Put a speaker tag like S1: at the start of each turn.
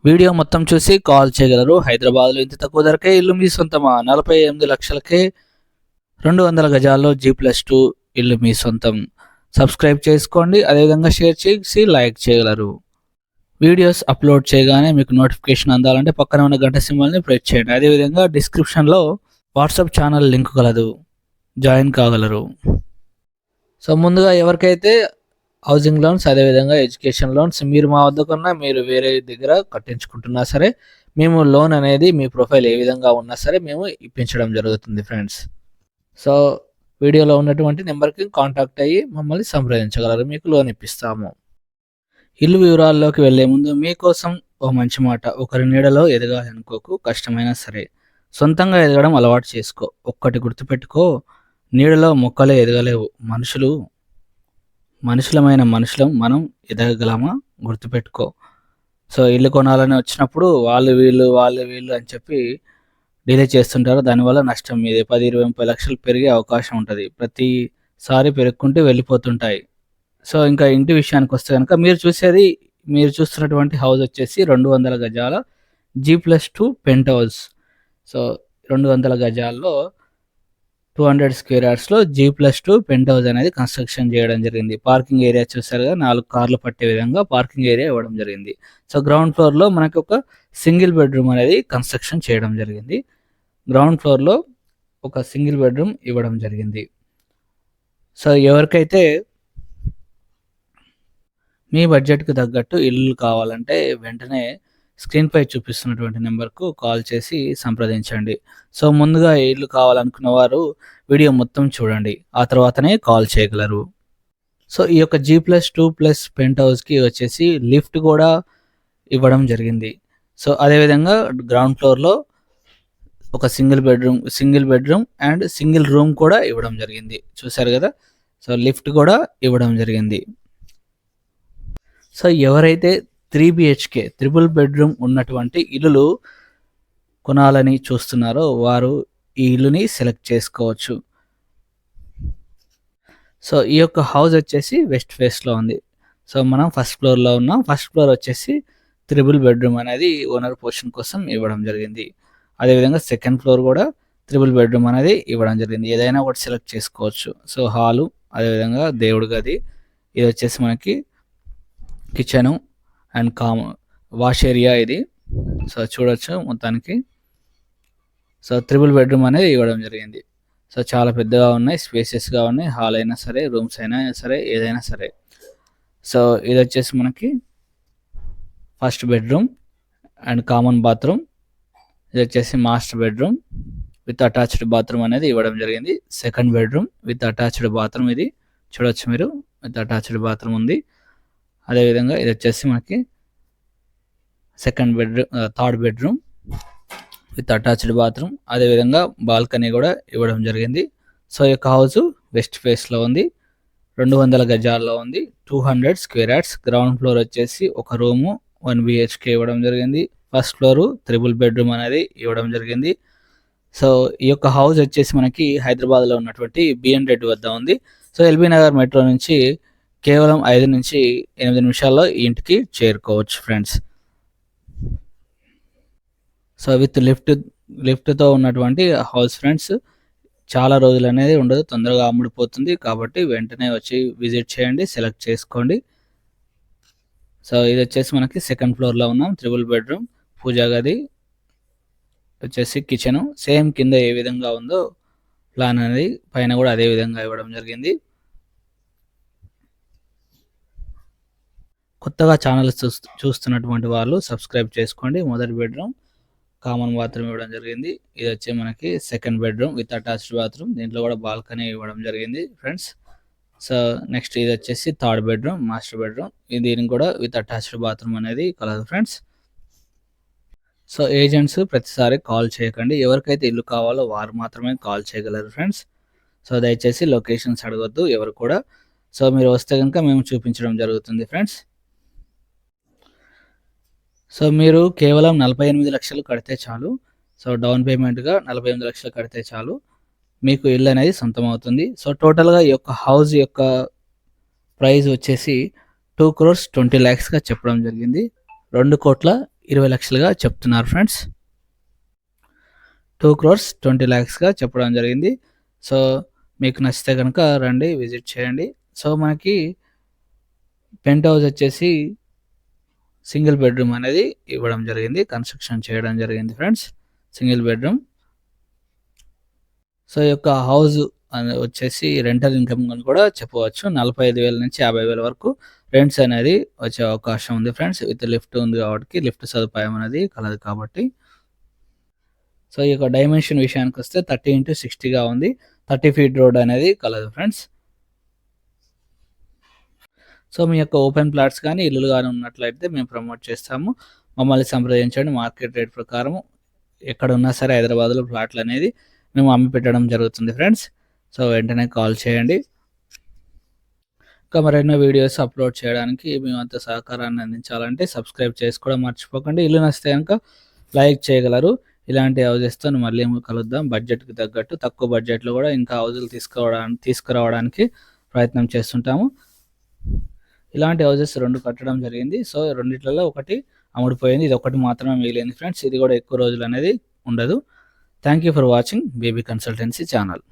S1: Video మొత్తం చూసి call చేయగలరు. హైదరాబాద్లో ఇంత తక్కువ ధరకే ఇల్లు మీ సొంతమా? 48 లక్షలకే 200 గజాల్లో G+2 ఇల్లు మీ సొంతం. సబ్స్క్రైబ్ చేసుకోండి. అదేవిధంగా షేర్ చేసి లైక్ చేయగలరు. వీడియోస్ అప్లోడ్ చేయగానే మీకు నోటిఫికేషన్ అందాలంటే పక్కన ఉన్న గంట సింబల్ని ప్రెస్ చేయండి. అదేవిధంగా డిస్క్రిప్షన్లో వాట్సాప్ ఛానల్ లింక్ కలదు, జాయిన్ కాగలరు. సో ముందుగా ఎవరికైతే హౌసింగ్ లోన్స్ అదేవిధంగా ఎడ్యుకేషన్ లోన్స్ మీరు మా వద్దకున్నా మీరు వేరే దగ్గర కట్టించుకుంటున్నా సరే మేము లోన్ అనేది మీ ప్రొఫైల్ ఏ విధంగా ఉన్నా సరే మేము ఇప్పించడం జరుగుతుంది ఫ్రెండ్స్. సో వీడియోలో ఉన్నటువంటి నెంబర్కి కాంటాక్ట్ అయ్యి మమ్మల్ని సంప్రదించగలరు, మీకు లోన్ ఇప్పిస్తాము. ఇల్లు వివరాల్లోకి వెళ్లే ముందు మీకోసం ఓ మంచి మాట. ఒకరి నీడలో ఎదగాలనుకోకు, కష్టమైనా సరే సొంతంగా ఎదగడం అలవాటు చేసుకో. ఒక్కటి గుర్తుపెట్టుకో, నీడలో మొక్కలే ఎదగలేవు, మనుషులం మనం ఎదగగలమా గుర్తుపెట్టుకో. సో ఇల్లు కొనాలని వచ్చినప్పుడు వాళ్ళు వీళ్ళు అని చెప్పి డిలే చేస్తుంటారు. దానివల్ల నష్టం మీదే. 10-20-30 లక్షలు పెరిగే అవకాశం ఉంటుంది. ప్రతిసారి పెరుగుకుంటూ వెళ్ళిపోతుంటాయి. సో ఇంకా ఇంటి విషయానికి వస్తే కనుక మీరు చూస్తున్నటువంటి హౌస్ వచ్చేసి 200 గజాల G+2 పెంట్ హౌస్. సో 200 గజాల్లో 200 స్క్వేర్ యార్డ్స్లో G+2 పెంట్ హౌస్ అనేది కన్స్ట్రక్షన్ చేయడం జరిగింది. పార్కింగ్ ఏరియా చూసారుగా, 4 కార్లు పట్టే విధంగా పార్కింగ్ ఏరియా ఇవ్వడం జరిగింది. సో గ్రౌండ్ ఫ్లోర్లో మనకి ఒక సింగిల్ బెడ్రూమ్ అనేది కన్స్ట్రక్షన్ చేయడం జరిగింది. గ్రౌండ్ ఫ్లోర్లో ఒక సింగిల్ బెడ్రూమ్ ఇవ్వడం జరిగింది. సో ఎవరికైతే మీ బడ్జెట్కి తగ్గట్టు ఇల్లు కావాలంటే వెంటనే స్క్రీన్పై చూపిస్తున్నటువంటి నెంబర్కు కాల్ చేసి సంప్రదించండి. సో ముందుగా ఇల్లు కావాలనుకున్న వారు వీడియో మొత్తం చూడండి, ఆ తర్వాతనే కాల్ చేయగలరు. సో ఈ యొక్క G+2+ పెంట్ హౌస్కి వచ్చేసి లిఫ్ట్ కూడా ఇవ్వడం జరిగింది. సో అదేవిధంగా గ్రౌండ్ ఫ్లోర్లో ఒక single bedroom and single room కూడా ఇవ్వడం జరిగింది. చూసారు కదా, సో లిఫ్ట్ కూడా ఇవ్వడం జరిగింది. సో ఎవరైతే 3 BHK ట్రిపుల్ బెడ్రూమ్ ఉన్నటువంటి ఇల్లులు కొనాలని చూస్తున్నారో వారు ఈ ఇల్లుని సెలెక్ట్ చేసుకోవచ్చు. సో ఈ యొక్క హౌస్ వచ్చేసి వెస్ట్ ఫేస్లో ఉంది. సో మనం ఫస్ట్ ఫ్లోర్లో ఉన్నాం. ఫస్ట్ ఫ్లోర్ వచ్చేసి ట్రిపుల్ బెడ్రూమ్ అనేది ఓనర్ పోర్షన్ కోసం ఇవ్వడం జరిగింది. అదేవిధంగా సెకండ్ ఫ్లోర్ కూడా ట్రిపుల్ బెడ్రూమ్ అనేది ఇవ్వడం జరిగింది. ఏదైనా ఒకటి సెలెక్ట్ చేసుకోవచ్చు. సో హాలు, అదేవిధంగా దేవుడి గది, ఇది వచ్చేసి మనకి కిచెను అండ్ వాష్ ఏరియా ఇది. సో చూడొచ్చు మొత్తానికి. సో ట్రిపుల్ బెడ్రూమ్ అనేది ఇవ్వడం జరిగింది. సో చాలా పెద్దగా ఉన్నాయి, స్పేసెస్గా ఉన్నాయి. హాల్ అయినా సరే, రూమ్స్ అయినా సరే, ఏదైనా సరే. సో ఇది వచ్చేసి మనకి first bedroom and common bathroom. ఇది వచ్చేసి master bedroom with attached bathroom అనేది ఇవ్వడం జరిగింది. Second bedroom with attached bathroom, ఇది చూడొచ్చు మీరు, విత్ అటాచ్డ్ బాత్రూమ్ ఉంది. అదేవిధంగా ఇది వచ్చేసి మనకి third bedroom with attached bathroom, అదేవిధంగా బాల్కనీ కూడా ఇవ్వడం జరిగింది. సో ఈ యొక్క హౌస్ వెస్ట్ ఫేస్లో ఉంది, 200 గజాల్లో ఉంది, 200 స్క్వేర్ యార్డ్స్. గ్రౌండ్ ఫ్లోర్ వచ్చేసి ఒక రూము 1 BHK ఇవ్వడం జరిగింది. ఫస్ట్ ఫ్లోరు ట్రిపుల్ బెడ్రూమ్ అనేది ఇవ్వడం జరిగింది. సో ఈ యొక్క హౌస్ వచ్చేసి మనకి హైదరాబాద్లో ఉన్నటువంటి బిఎన్ రెడ్డి వద్ద ఉంది. సో ఎల్బీ నగర్ మెట్రో నుంచి కేవలం 5 నుంచి 8 నిమిషాల్లో ఈ ఇంటికి చేరుకోవచ్చు ఫ్రెండ్స్. సో విత్ లిఫ్ట్తో ఉన్నటువంటి హౌస్ ఫ్రెండ్స్. చాలా రోజులు అనేది ఉండదు, తొందరగా అమ్ముడిపోతుంది. కాబట్టి వెంటనే వచ్చి విజిట్ చేయండి, సెలెక్ట్ చేసుకోండి. సో ఇది వచ్చేసి మనకి సెకండ్ ఫ్లోర్లో ఉన్నాం. ట్రిపుల్ బెడ్రూమ్, పూజా గది వచ్చేసి కిచెను. సేమ్ కింద ఏ విధంగా ఉందో ప్లాన్ అనేది పైన కూడా అదే విధంగా ఇవ్వడం జరిగింది. కొత్తగా ఛానల్ చూస్తున్నటువంటి వాళ్ళు సబ్స్క్రైబ్ చేసుకోండి. మొదటి బెడ్రూమ్, కామన్ బాత్రూమ్ ఇవ్వడం జరిగింది. ఇది వచ్చి మనకి second bedroom with attached bathroom, దీంట్లో కూడా బాల్కనీ ఇవ్వడం జరిగింది ఫ్రెండ్స్. సో నెక్స్ట్ ఇది వచ్చేసి థర్డ్ బెడ్రూమ్, మాస్టర్ బెడ్రూమ్, దీనికి కూడా విత్ అటాచ్డ్ బాత్రూమ్ అనేది కలదు ఫ్రెండ్స్. సో ఏజెంట్స్ ప్రతిసారి కాల్ చేయకండి, ఎవరికైతే ఇల్లు కావాలో వారు మాత్రమే కాల్ చేయగలరు ఫ్రెండ్స్. సో దయచేసి లొకేషన్స్ అడగొద్దు ఎవరు కూడా. సో మీరు వస్తే కనుక మేము చూపించడం జరుగుతుంది ఫ్రెండ్స్. సో మీరు కేవలం 48 లక్షలు కడితే చాలు. సో డౌన్ పేమెంట్గా 48 లక్షలు కడితే చాలు, మీకు ఇల్లు అనేది సొంతం అవుతుంది. సో టోటల్గా ఈ యొక్క హౌస్ యొక్క ప్రైస్ వచ్చేసి 2,20,00,000గా చెప్పడం జరిగింది. 2,20,00,000 20 లక్షలుగా చెప్తున్నారు ఫ్రెండ్స్. 2,20,00,000గా చెప్పడం జరిగింది. సో మీకు నచ్చితే కనుక రండి, విజిట్ చేయండి. సో మనకి పెంట్ హౌస్ వచ్చేసి సింగిల్ బెడ్రూమ్ అనేది ఇవ్వడం జరిగింది, కన్స్ట్రక్షన్ చేయడం జరిగింది ఫ్రెండ్స్. Single bedroom. సో ఈ యొక్క హౌస్ వచ్చేసి రెంటల్ ఇన్కమ్ అని కూడా చెప్పవచ్చు. 45,000 నుంచి 50,000 వరకు రెంట్స్ అనేది వచ్చే అవకాశం ఉంది ఫ్రెండ్స్. విత్ లిఫ్ట్ ఉంది కాబట్టి, లిఫ్ట్ సదుపాయం అనేది కలదు కాబట్టి. సో ఈ యొక్క డైమెన్షన్ విషయానికి వస్తే 30x60గా ఉంది. 30 ఫీట్ రోడ్ అనేది కలదు ఫ్రెండ్స్. సో మీ యొక్క ఓపెన్ ప్లాట్స్ కానీ ఇల్లులు కానీ ఉన్నట్లయితే మేము ప్రమోట్ చేస్తాము. మమ్మల్ని సంప్రదించండి. మార్కెట్ రేట్ ప్రకారం ఎక్కడ ఉన్నా సరే హైదరాబాద్లో ప్లాట్లు అనేది మేము అమ్మి పెట్టడం జరుగుతుంది ఫ్రెండ్స్. సో వెంటనే కాల్ చేయండి. ఇంకా మరెన్నో వీడియోస్ అప్లోడ్ చేయడానికి మేమంత సహకారాన్ని అందించాలంటే సబ్స్క్రైబ్ చేసుకోవడం మర్చిపోకండి. ఇల్లు నచ్చితే కనుక లైక్ చేయగలరు. ఇలాంటి హౌజెస్తో మళ్ళీ కలుద్దాం. బడ్జెట్కి తగ్గట్టు తక్కువ బడ్జెట్లో కూడా ఇంకా హౌజులు తీసుకురావడానికి ప్రయత్నం చేస్తుంటాము. ఇలాంటి హౌజెస్ 2 కట్టడం జరిగింది. సో రెండిట్లలో ఒకటి అమ్ముడిపోయింది, ఇది ఒకటి మాత్రమే మిగిలింది ఫ్రెండ్స్. ఇది కూడా ఎక్కువ రోజులు అనేది ఉండదు. Thank you for watching baby consultancy channel.